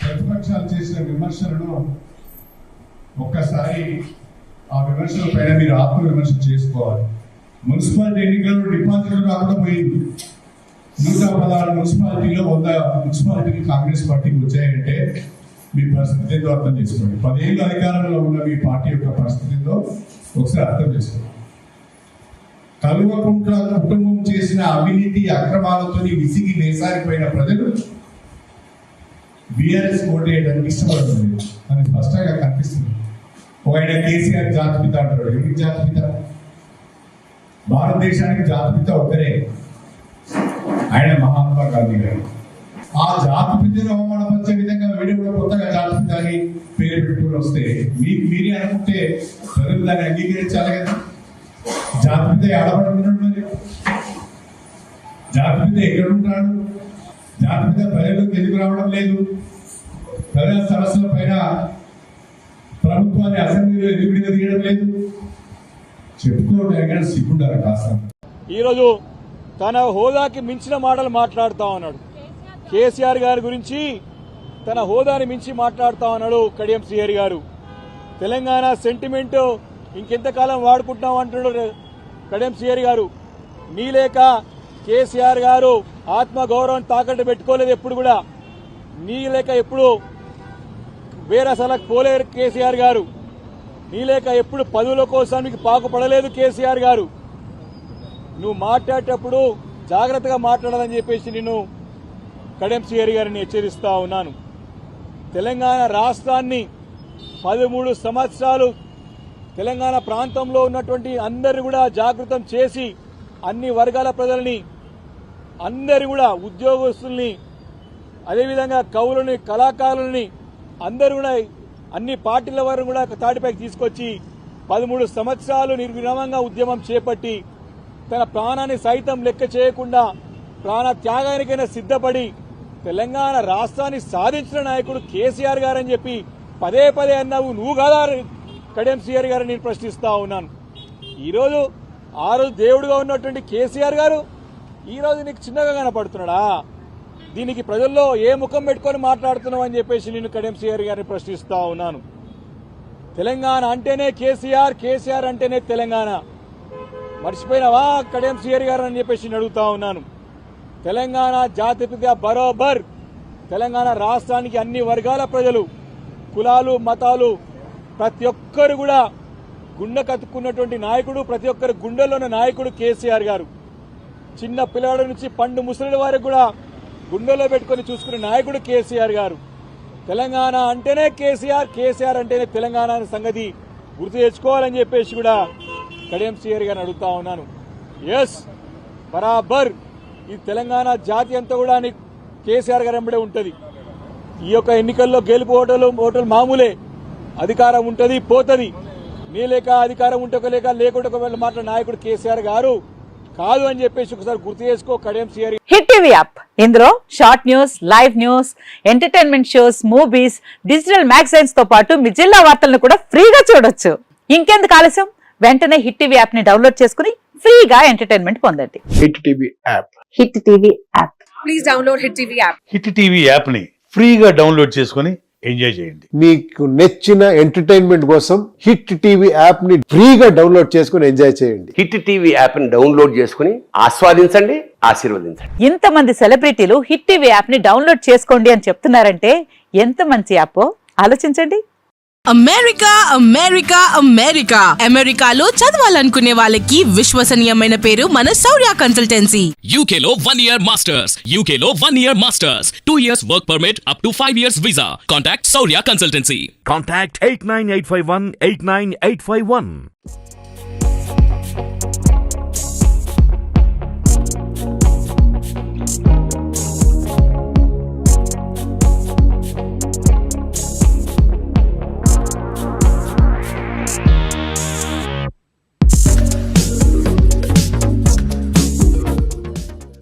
ప్రతిపక్షాలు చేసిన విమర్శలను ఒక్కసారి ఆ విమర్శల పైన మీరు ఆత్మ విమర్శ చేసుకోవాలి. మున్సిపాలిటీ ఎన్నికల్లో డిపాజిట్లు రాకుండా పోయింది. 116 మున్సిపాలిటీలో 100 మున్సిపాలిటీలు కాంగ్రెస్ పార్టీకి వచ్చాయంటే మీ పరిస్థితి ఏందో అర్థం చేసుకోండి. 10 ఏళ్ళు అధికారంలో ఉన్న మీ పార్టీ యొక్క పరిస్థితి ఏందో ఒకసారి అర్థం చేసుకోండి. కల్వకుంట్ల కుటుంబం చేసిన అవినీతి అక్రమాలతో విసిగి వేసారిపోయిన ప్రజలు బీఆర్ఎస్ ఓటు వేయడానికి ఇష్టపడుతుంది అని స్పష్టంగా కనిపిస్తుంది. ఆయన కేసీఆర్ జాతిపిత అంటాడు. ఎవరికి జాతిపిత? భారతదేశానికి జాతిపిత ఒకరే, ఆయన మహాత్మా గాంధీ గారు. ఆ జాతిపితను అవమానపరిచే విధంగా వీడు కూడా కొత్తగా జాతిపిత అని పేరు పెట్టుకుని వస్తే మీరే అనుకుంటే ప్రజలు దాన్ని అంగీకరించాలి కదా. జాతిపిత ఆడబడుతున్నాడు, జాతిపిత ఎక్కడుంటాడు? జాతిపిత ప్రజలకు ఎందుకు రావడం లేదు? ప్రజల సమస్యల పైన ప్రభుత్వాన్ని అసెంబ్లీలో ఎందుకు తీయడం లేదు? చెప్పుకోవడం సిగ్గుండాలి కాస్త. ఈరోజు తన హోదాకి మించిన మాటలు మాట్లాడుతా ఉన్నాడు. కేసీఆర్ గారి గురించి తన హోదాని మించి మాట్లాడుతా ఉన్నాడు కడియం శ్రీహరి గారు. తెలంగాణ సెంటిమెంట్ ఇంకెంతకాలం వాడుకుంటున్నాం అంటున్నాడు కడియం శ్రీహరి గారు. నీ లేక కేసీఆర్ గారు ఆత్మగౌరవం తాకట్టు పెట్టుకోలేదు ఎప్పుడు కూడా. నీ లేక ఎప్పుడు వేరసలకు పోలేరు కేసీఆర్ గారు. నీ లేక ఎప్పుడు పదవుల కోసం మీకు పాకుపడలేదు కేసీఆర్ గారు. నువ్వు మాట్లాడేటప్పుడు జాగ్రత్తగా మాట్లాడాలని చెప్పేసి నేను కడియం శ్రీహరి గారిని హెచ్చరిస్తా ఉన్నాను. తెలంగాణ రాష్ట్రాన్ని 13 సంవత్సరాలు తెలంగాణ ప్రాంతంలో ఉన్నటువంటి అందరిని కూడా జాగృతం చేసి అన్ని వర్గాల ప్రజల్ని అందరి కూడా ఉద్యోగస్తుల్ని అదేవిధంగా కవులని కళాకారులని అందరూ కూడా అన్ని పార్టీల వారు కూడా తాటిపైకి తీసుకొచ్చి 13 సంవత్సరాలు నిర్విరామంగా ఉద్యమం చేపట్టి తన ప్రాణాన్ని సైతం లెక్క చేయకుండా ప్రాణ త్యాగానికైనా సిద్ధపడి తెలంగాణ రాష్ట్రాన్ని సాధించిన నాయకుడు కేసీఆర్ గారని చెప్పి పదే పదే అన్నావు. నువ్వు కాదా కడియం శ్రీహరి గారిని నేను ప్రశ్నిస్తా ఉన్నాను. ఈరోజు ఆ రోజు దేవుడుగా ఉన్నటువంటి కేసీఆర్ గారు ఈరోజు నీకు చిన్నగా కనపడుతున్నాడా? దీనికి ప్రజల్లో ఏ ముఖం పెట్టుకొని మాట్లాడుతున్నావు అని చెప్పేసి నేను కడియం శ్రీహరి గారిని ప్రశ్నిస్తా ఉన్నాను. తెలంగాణ అంటేనే కేసీఆర్, కేసీఆర్ అంటేనే తెలంగాణ. మర్చిపోయినావా కడియం శ్రీహరి గారు అని చెప్పేసి నేను అడుగుతా ఉన్నాను. తెలంగాణ జాతిపిత బరోబర్ తెలంగాణ రాష్ట్రానికి అన్ని వర్గాల ప్రజలు, కులాలు, మతాలు ప్రతి ఒక్కరు కూడా గుండె కత్తుకున్నటువంటి నాయకుడు, ప్రతి ఒక్కరి గుండెల్లో ఉన్న నాయకుడు కేసీఆర్ గారు. చిన్న పిల్లవాడి నుంచి పండు ముసలి వారికి కూడా గుండెలో పెట్టుకుని చూసుకునే నాయకుడు కేసీఆర్ గారు. తెలంగాణ అంటేనే కేసీఆర్, కేసీఆర్ అంటేనే తెలంగాణ అనే సంగతి గుర్తు తెచ్చుకోవాలని చెప్పేసి కూడా కడియం శ్రీహరి గారిని అడుగుతా ఉన్నాను. ఎస్, బరాబర్ ఈ తెలంగాణ జాతి అంతా కూడా కేసీఆర్ గారు వెంబడే ఉంటుంది. ఈ యొక్క ఎన్నికల్లో గెలుపు ఓటలు మామూలే. అధికారం ఉంటుంది, పోతుంది. నీ లేక అధికారం ఉంటే లేక లేకుండా ఒకవేళ మాట్లాడే నాయకుడు కేసీఆర్ గారు కాదు అని చెప్పేసి ఒకసారి గుర్తు చేసుకో Kadiyam Srihari. Hit TV app, ఇందులో short news, live news, entertainment shows, movies, digital magazines తో పాటు మీ జిల్లా వార్తలను కూడా ఫ్రీగా చూడొచ్చు. ఇంకెందుకు ఆలస్యం, వెంటనే హిట్ టీవీ యాప్ ని డౌన్లోడ్ చేసుకుని ఫ్రీగా ఎంటర్టైన్మెంట్ పొందండి. Hit TV app. Hit TV app. Please download hit TV app. Hit TV app ని ఫ్రీగా డౌన్లోడ్ చేసుకుని ఎంజాయ్ చేయండి. మీకు నచ్చిన ఎంటర్టైన్మెంట్ కోసం హిట్ టీవీ యాప్ ని ఫ్రీగా డౌన్లోడ్ చేసుకుని ఎంజాయ్ చేయండి. హిట్ టీవీ యాప్ ని డౌన్లోడ్ చేసుకుని ఆస్వాదించండి, ఆశీర్వదించండి. ఇంతమంది సెలబ్రిటీలు హిట్ టీవీ యాప్ ని డౌన్లోడ్ చేసుకోండి అని చెప్తున్నారంటే ఎంత మంచి యాప్ ఆలోచించండి. అమెరికా అమెరికా అమెరికా అమెరికాలో చదవాలనుకునే వాళ్ళకి విశ్వసనీయమైన పేరు మన శౌర్య కన్సల్టెన్సీ. UK లో 1 year masters, UK లో 1 year masters, 2 years work permit up to 5 years visa. Contact Saurya Consultancy. Contact 89851 89851.